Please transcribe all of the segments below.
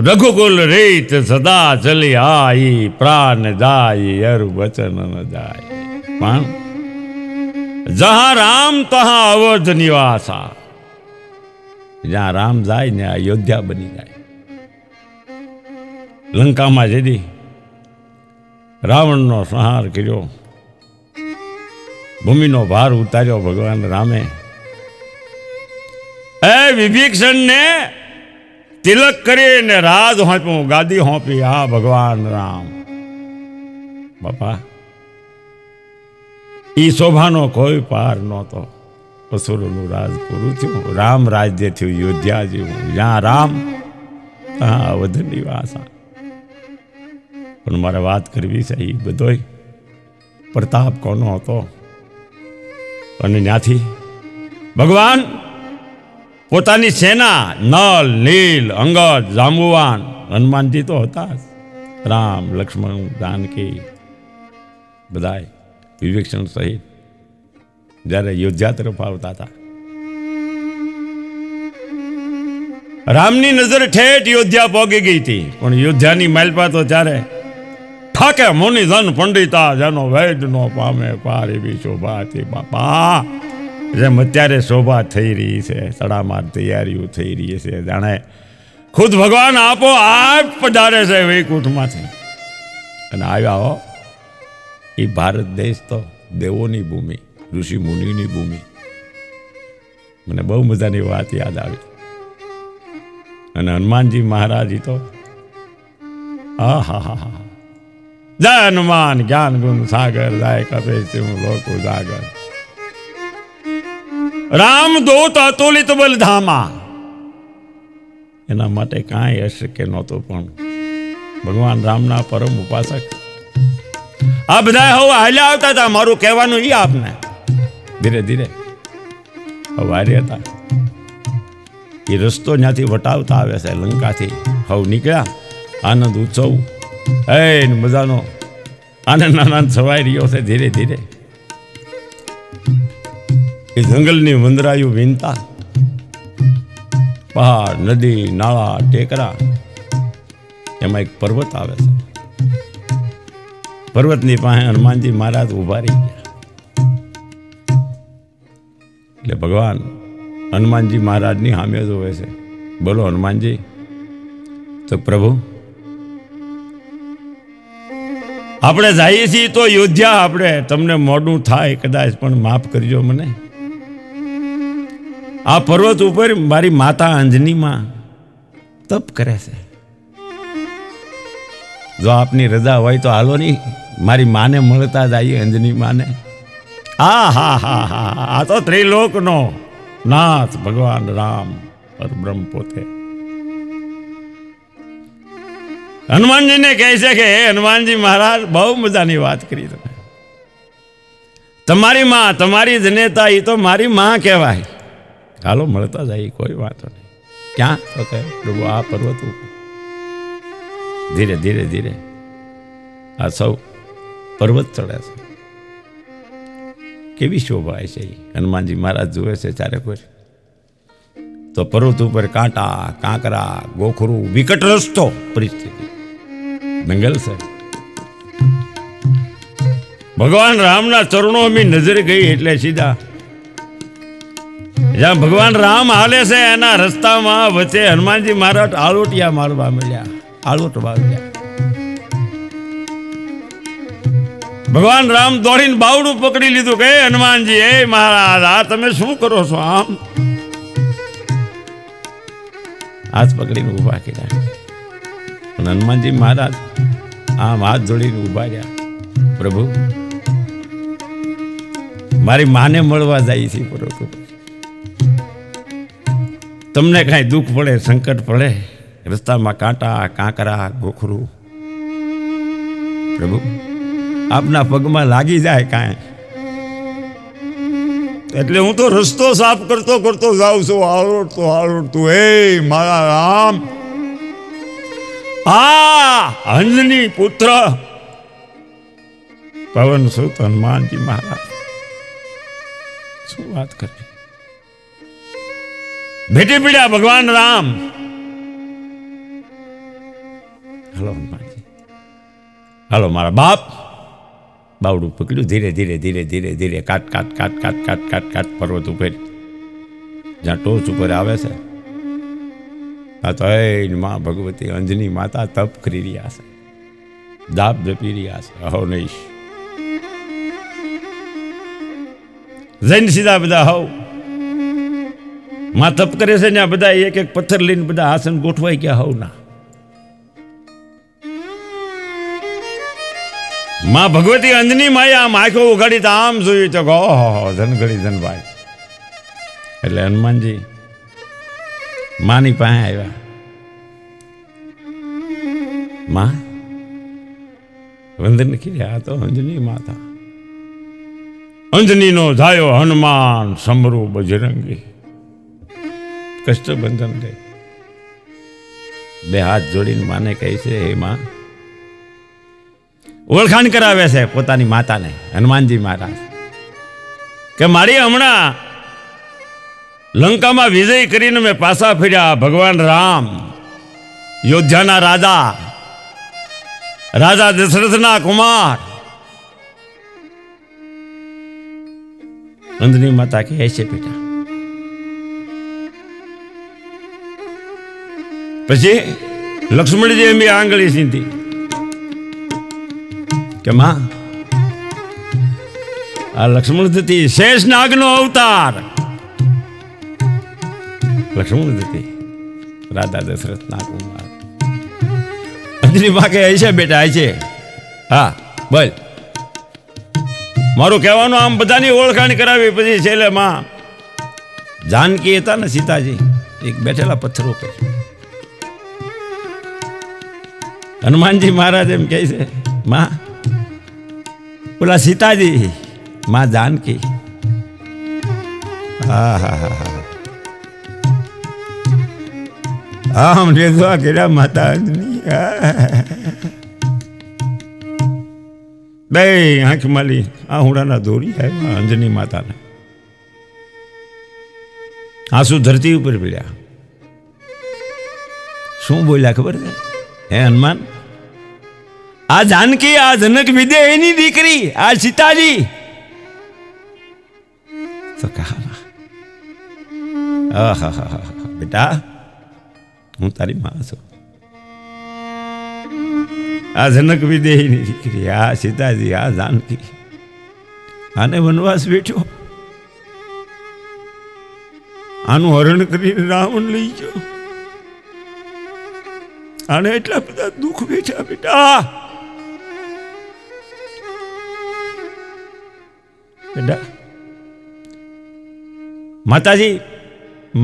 રઘુકુલ રીત સદા ચલી આઈ, પ્રાણ જાય અરુ વચન ન જાય. પણ જહાં રામ તહાં અવધ નિવાસા, જ્યાં રામ જાય ને અયોધ્યા બની જાય. લંકામાં જેથી રાવણનો સંહાર કર્યો, ભૂમિનો ભાર ઉતાર્યો ભગવાન રામે, એ વિભીષણને તિલક કરીને રાજ હોંપ્યું, ગાદી હોંપી. હા ભગવાન રામ. બાપા ઈ શોભાનો કોઈ પાર નહોતો. અસુરોનું રાજ પૂરું થયું, રામ રાજ્ય થયું, યોધ્યા જેવું. જ્યાં રામ ત્યાં અવધ નિવાસા. પણ મારે વાત કરવી છે, એ બધોય પ્રતાપ કોનો હતો. અને ત્યાંથી ભગવાન પોતાની સેના, નલ, નીલ, અંગદ, જાંબુવાન, હનુમાનજી તો હતા, રામ, લક્ષ્મણ, જાનકી, બધાય વિભીષણ સહિત જ્યારે યોધ્યા તરફ આવતા હતા, રામની નજર ઠેઠ યોધ્યા પોગી ગઈ હતી. પણ યોધ્યાની માલપા તો ત્યારે ઠાકે મુનિ ધન પંડિતા, જેનો વૈદ નો પામે પાર, એવી શોભા હતી. બાપા જેમ અત્યારે શોભા થઈ રહી છે, તડામાર તૈયારીઓ થઈ રહી છે, જાણે ખુદ ભગવાન આપો આપ પધારે છે વૈકુંઠમાંથી. અને આવ્યા હો, એ ભારત દેશ તો દેવોની ભૂમિ, ઋષિ મુનિની ભૂમિ. મને બહુ મજાની વાત યાદ આવી. અને હનુમાનજી મહારાજ તો હા હા હા હા, જય હનુમાન જ્ઞાન ગુણ સાગર, જાય કપે સિંહ લોક ઉજાગર. રામ દૂત અતુલિત બલ ધામા. એના માટે કાંઈ અશક્ય નહોતું. પણ ભગવાન રામના પરમ ઉપાસક આ બધા હવે હાલ્યા આવતા હતા. મારું કહેવાનું ઈ આપને ધીરે ધીરે હવે હારે હતા. એ રસ્તો ત્યાંથી વટાવતા આવે છે, લંકાથી હવે નીકળ્યા. આનંદ ઉત્સવ એ મજાનો આનંદ આનંદ છવાઈ રહ્યો છે ધીરે ધીરે. એ જંગલની વંદરાયું વિનતા, પહાડ, નદી, નાળા, ટેકરા, એમાં એક પર્વત આવે છે. પર્વતની પાસે હનુમાનજી મહારાજ ઉભા રહી ગયા. એટલે ભગવાન હનુમાનજી મહારાજની સામે જોવે છે. બોલો હનુમાનજી. તો પ્રભુ આપણે જઈએ છીએ તો યોધ્યા, આપણે તમને મોડું થાય કદાચ, પણ માફ કરજો મને. આ પર્વત ઉપર મારી માતા અંજનીમાં તપ કરે છે. જો આપની રજા હોય તો હાલો નહીં, મારી માને મળતા જઈએ, અંજની માને. હા હા હા હા, આ તો ત્રિલોકનો નાથ ભગવાન રામ પરબ્રહ્મ પોતે. હનુમાનજીને કહે છે કે હે હનુમાનજી મહારાજ, બહુ મજાની વાત કરી તમે. તમારી માં, તમારી જનેતા, એ તો મારી માં કહેવાય. હાલો મળતા જાય, કોઈ વાતો નહીં. ક્યાં તો કહે પ્રભુ આ પર્વત ઉપર. ધીરે ધીરે ધીરે આ સૌ પર્વત ચડે છે. કેવી શોભા છે. હનુમાનજી મહારાજ જુએ છે ચારે કોઈ. તો પર્વત ઉપર કાંટા, કાંકરા, ગોખરું, વિકટ રસ્તો, પરિસ્થિતિ દંગલ છે. ભગવાન રામના ચરણો ની નજર ગઈ એટલે સીધા જ્યાં ભગવાન રામ હાલે છે એના રસ્તામાં વચ્ચે હનુમાનજી મહારાજ આલોટિયા મારવા મળ્યા. આલોટ વાગ્યા. ભગવાન રામ દોડીને બાવડું પકડી લીધું કે હનુમાનજી, એ મહારાજ આ તમે શું કરો છો? આમ હાથ પકડીને ઉભા કર્યા. પણ હનુમાનજી મહારાજ આમ હાથ જોડીને ઉભા રહ્યા. પ્રભુ મારી માને મળવા જાય છે પર્વત ઉપર. તમને કાંઈ દુઃખ પડે, સંકટ પડે, રસ્તામાં કાંટા, કાંકરા, ગોખરું, પ્રભુ આપના પગમાં લાગી જાય કાંઈ, એટલે હું તો રસ્તો સાફ કરતો કરતો જાઉં છું, આવડતું. હે મારા રામ, આ અંજની પુત્ર પવન સુત હનુમાનજી મહારાજ, શું વાત કરી. ભેટી પીડ્યા ભગવાન રામ. હાલો હનુમાનજી, હાલો મારા બાપ. બાવડું પકડ્યું, ધીરે ધીરે ધીરે ધીરે ધીરે કાટ કાટ કાટ કાટ કાટ કાટ કાટ પર્વત ઉપર જ્યાં ટોચ ઉપર આવે છે, આ તો એ માં ભગવતી અંજની માતા તપ કરી રહ્યા છે, દાપ જપી રહ્યા છે. અહો નહીશ જૈન સીધા બધા હવ માં તપ કરે છે ને, આ બધા એક એક પથ્થર લઈને બધા આસન ગોઠવાઈ ગયા હવ ના. માં ભગવતી અંજની માએ આમ આંખો ઉઘાડી તો આમ જોયું તો ઓહો ધનગડી ધનભાઈ. એટલે હનુમાનજી માની પાસે આવ્યા. માં વંદન કર્યા, આ તો અંજની માતા. અંજનીનો ધાયો હનુમાન સમરૂ બજરંગી, કષ્ટબંધન દે. બે હાથ જોડીને માને કહે છે, હે માં, ઓળખાણ કરાવે છે પોતાની માતાને, હનુમાનજી મહારાજ, કે મારી હમણાં લંકામાં વિજય કરીને મેં પાછા ફર્યા. ભગવાન રામ, યોધ્યાના રાજા, રાજા દશરથના કુમાર. અંજની માતા કહે છે, બેટા. પછી લક્ષ્મણજી એમ આંગળી સીધી કે માં, આ લક્ષ્મણ દત્તી શેષનાગનો અવતાર. લક્ષ્મણ દત્તી રાજા દશરથના કુમાર. અંજની માં કહે છે, બેટા છે. હા બોલ. મારું કહેવાનું આમ બધાની ઓળખાણ કરાવી. પછી છેલ્લે માં જાનકી હતા ને, સીતાજી એક બેઠેલા પથ્થરો પર. હનુમાનજી મહારાજ એમ કહે છે, માં બોલા સીતાજી, માં જાનકી. હા હા હા હા, આમ રેધવા કર્યા માતા અંજની. બે આંખ માલી આહુડાના દોરી આવ્યા અંજની માતાને. આંસુ ધરતી ઉપર પીડ્યા. શું બોલ્યા ખબર છે? હે હનુમાન, આ જાનકી, આ જનક વિદેહની દીકરી, આ સીતાજી. તો કહા, બેટા હું તારી માં છું. આ જનક વિદેહની દીકરી, આ સીતાજી, આ જાનકી, આને વનવાસ બેઠો, આનું હરણ કરીને રાવણ લઈ ગયો. આને એટલા બધા દુઃખ વેઠ્યા બેટા. બેટા માતાજી,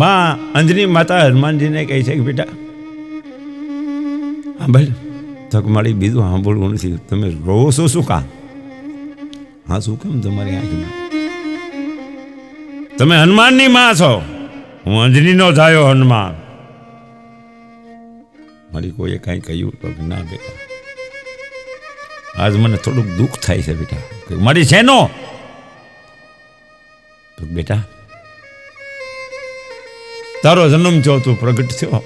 માં અંજની માતા હનુમાનજીને કહે છે કે બેટા સાંભળ. તક મારી બીજું સાંભળવું નથી. તમે રોવો છો શું કામ? હા શું કેમ તમારી આંખમાં? તમે હનુમાનની માં છો, હું અંજનીનો ધાયો હનુમાન. મારી કોઈએ કાંઈ કહ્યું તો ના બેટા, આજ મને થોડુંક દુઃખ થાય છે બેટા. મારી શેનો? તો બેટા તારો જન્મ થયો, તું પ્રગટ થયો,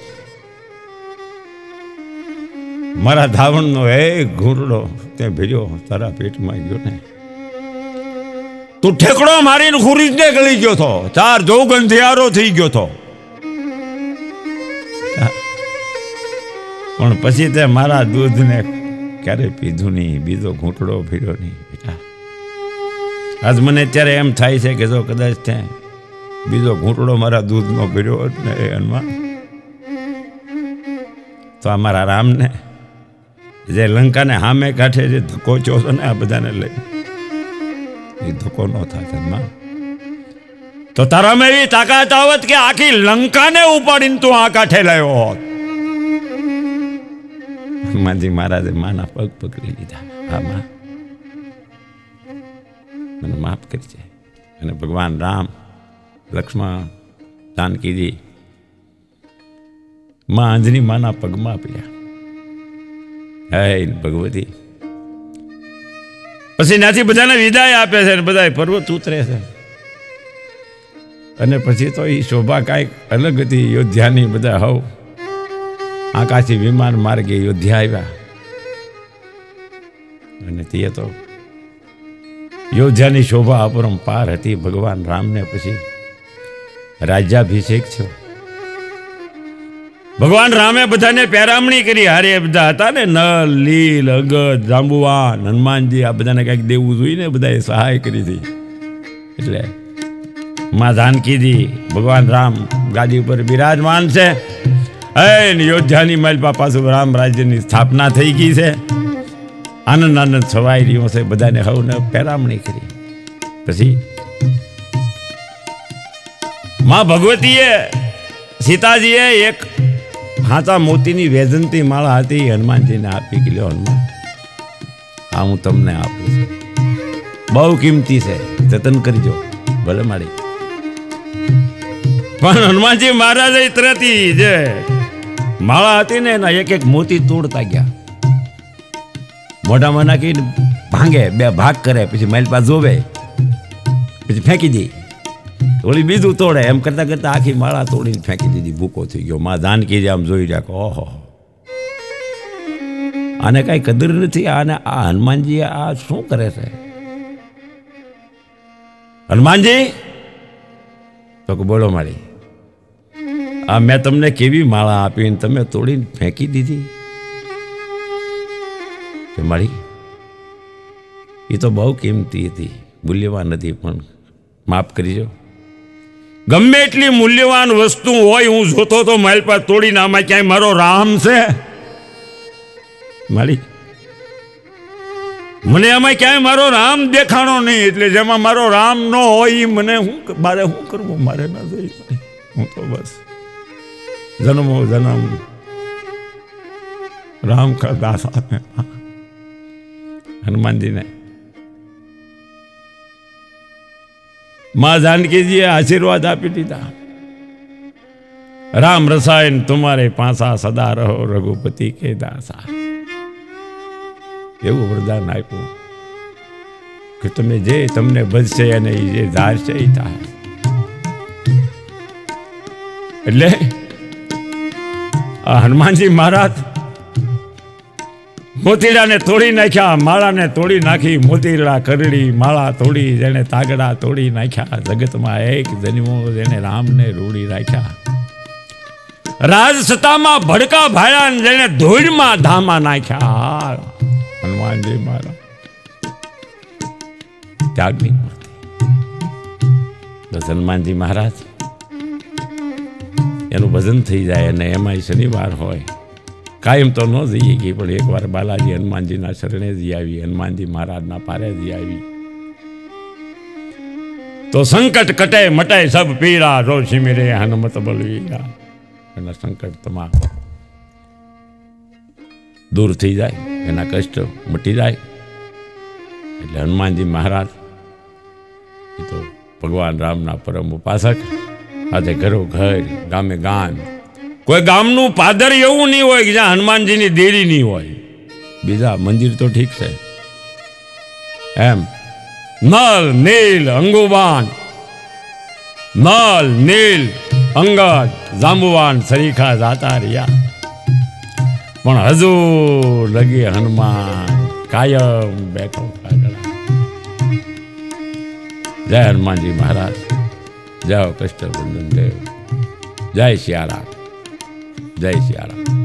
મારા ધાવણનો એક ઘૂંટડો ત્યાં ભેર્યો તારા પેટમાં ગયો ને, તું ઠેકડો મારીને ખુરીજને ગળી ગયો હતો, 4 જોગન થયારો થઈ ગયો હતો. પણ પછી તે મારા દૂધને ક્યારે પીધું નહીં, બીજો ઘૂંટડો ભર્યો નહીં બેટા. આજ મને અત્યારે એમ થાય છે કે જો કદાચ ત્યાં બીજો ઘૂંટડો મારા દૂધનો ભર્યો હોત ને એ હનુમાન, તો આ મારા રામને જે લંકાને સામે કાંઠે જે ધક્કો થયો હતો ને આ બધાને લઈ, એ ધક્કો ન થાત હનુમાન. તો તારામાં એવી તાકાત આવત કે આખી લંકાને ઉપાડીને તું આ કાંઠે લાવ્યો હોત. હનુમાનજી મહારાજે માના પગ પકડી લીધા. હા માં, મને માફ કરી છે. અને ભગવાન રામ, લક્ષ્મણ, જાનકીજી માં અંજની માના પગમાં પડ્યા. હે ભગવતી. પછી ત્યાંથી બધાને વિદાય આપે છે અને બધા પર્વત ઉતરે છે. અને પછી તો એ શોભા કાંઈક અલગ હતી. યોધ્યાની બધા હવ આકાશી વિમાન માર્ગે અયોધ્યા આવ્યા અને તે તો અયોધ્યાની શોભા અપરંપાર હતી. ભગવાન રામને પછી રાજ્યાભિષેક થયો. ભગવાન રામે બધાને પેરામણી કરી. હારે બધા હતા ને, નલ, લીલ, અગદ, જાંબુવાન, હનુમાનજી, આ બધાને કંઈક દેવું જોઈને બધાએ સહાય કરી હતી. એટલે માં જાનકીજી, ભગવાન રામ ગાદી ઉપર બિરાજમાન છે. અયોધ્યાની માલપા પાછું રામ રાજ્યની સ્થાપના થઈ ગઈ છે. આનંદ આનંદ છવાઈ રહ્યો છે. બધાને હવને પેરામણી કરી. પછી માં ભગવતીએ, સીતાજીએ એક હાચા મોતીની વેજંતી માળા હતી, હનુમાનજીને આપી કે લ્યો હનુમાન, આ હું તમને આપું છું, બહુ કિંમતી છે, જતન કરજો. ભલે મારી. પણ હનુમાનજી મહારાજ તરતી જે માળા હતી ને એના એક એક મોતી તોડતા ગયા. મોઢામાં નાખીને ભાંગે, બે ભાગ કરે, પછી માલપા જોવે, પછી ફેંકી દે, ઓલી બીજું તોડે. એમ કરતા કરતા આખી માળા તોડીને ફેંકી દીધી. ભૂકો થઈ ગયો. માં જાનકી આમ જોઈ રહ્યા, ઓહો, આને કાંઈ કદર નથી. આને આ હનુમાનજી આ શું કરે છે? હનુમાનજી તો કે બોલો મારી, આ મેં તમને કેવી માળા આપીને તમે તોડીને ફેંકી દીધી? કે મારી, એ તો બહુ કિંમતી હતી, મૂલ્યવાન હતી, પણ માફ કરીજો. ગમે એટલી મૂલ્યવાન વસ્તુ હોય, હું જોતો તો મારી પાસે તોડીને, આમાં ક્યાંય મારો રામ છે? મારી, મને આમાં ક્યાંય મારો રામ દેખાણો નહીં. એટલે જેમાં મારો રામ ન હોય એ મને મારે શું કરવું? મારે ના જોઈ. હું તો બસ જન્મો જન્મ રામ કા દાસા. હનુમાનજીને માં જાનકીજીએ આશીર્વાદ આપી દીધા. રામ રસાયન તુમારે પાસા, સદા રહો રઘુપતિ કે દાસા. એવું વરદાન આપ્યું કે તમે જે તમને ભજશે અને જે ધારશે એ થાય. એટલે આ હનુમાનજી મહારાજ મોતીડાને તોડી નાખ્યા, માળાને તોડી નાખી. મોતીડા કરડી, માળા તોડી, જેને તાગડા તોડી નાખ્યા. જગતમાં એક જન્મો જેને રામને રૂડી રાખ્યા. રાજસત્તામાં ભડકા ભાળ્યા, જેને ધૂળમાં ધામા નાખ્યા. હનુમાનજી મહારાજ ત્યાગની મૂર્તિ. બસ હનુમાનજી મહારાજ એનું ભજન થઈ જાય. અને એમાં શનિવાર હોય, કાયમ તો ન જઈએ કે, પણ એકવાર બાલાજી હનુમાનજીના શરણે જઈ આવી, હનુમાનજી મહારાજના પારે જઈ આવી તો સંકટ કટે મટે સબ પીડા, રો સિમિરે હનુમત બલવીરા. એના સંકટ તમામ દૂર થઈ જાય, એના કષ્ટ મટી જાય. એટલે હનુમાનજી મહારાજ એ તો ભગવાન રામના પરમ ઉપાસક. આજે ઘરો ઘર, ગામે ગામ, કોઈ ગામનું પાદર એવું નહીં હોય કે જ્યાં હનુમાનજીની દેરી નહીં હોય. બીજા મંદિર તો ઠીક છે, એમ નલ, નીલ, અંગુબાન, નલ, નીલ, અંગદ, જાંબુવાન સરીખા જાતા રહ્યા, પણ હજુ લગી હનુમાન કાયમ બેઠો કાગડા. જય હનુમાનજી મહારાજ, જય કષ્ટભંજન દેવ, જય સિયારામ, જય સિયારામ.